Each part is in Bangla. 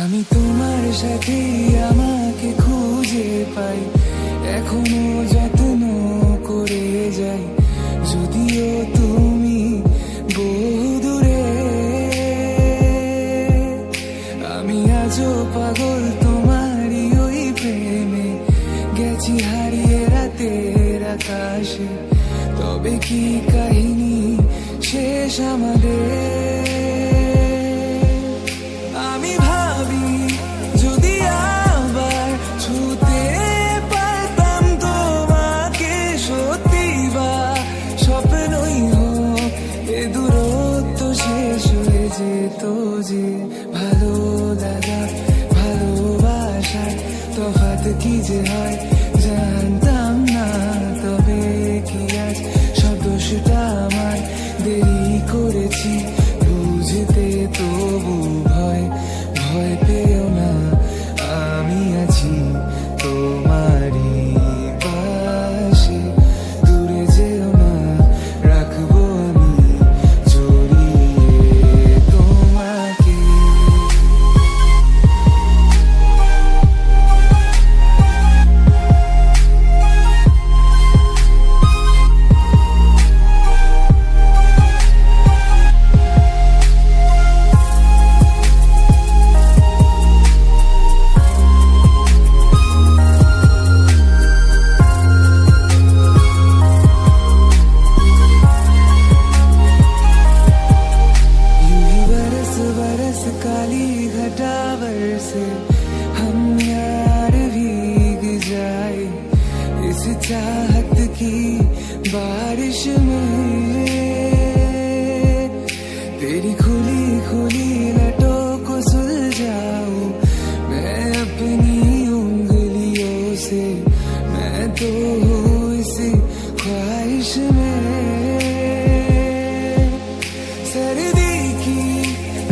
আমি তোমার সাথে আমাকে খুঁজে পাই, এখনো যত্ন করে যাই, যদিও তুমি বহু দূরে। আমি আজও পাগল তোমারই ওই প্রেমে, গেছি হারিয়ে রাতের আকাশে। তবে কি কাহিনী শেষ আমাদের? আমি ভাবি যদি আবার ছুতে পারতাম তোমাকে, সত্যি বা স্বপ্নই হোক এ দূরত্ব শেষ হয়ে যেত যে। ভালো লাগা ভালোবাসার তফাৎ কি যে হয় জানতাম না। তবে কি আজ সব দোষটা আমার, দেরি করেছি বুঝতে, তবু ভয় ভয় পেও না, আমি আছি তোমারই পাশে। দূরে যেও না, রাখবো আমি জড়িয়ে তোমাকে। काली घटावर से हम यार भीग जाए इस चाहत की बारिश में। तेरी खुली खुली लटों को सुलझाऊं मैं अपनी उंगलियों से, मैं तो हूँ इस ख्वाहिश में। सर्दी की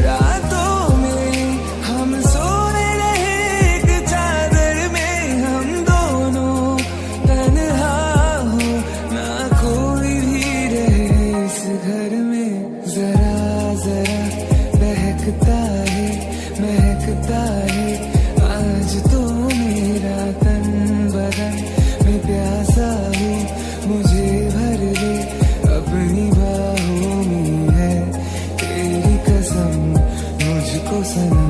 रातों में हम सोए रहे एक चादर में, हम दोनों तन्हा हो ना कोई भी रहे इस घर में। जरा जरा बहकता है महकता है आज तो मेरा तन बदन, मैं प्यासा हूँ मुझे भर दे अपनी बाहों में है तेरी कसम मुझको सनम।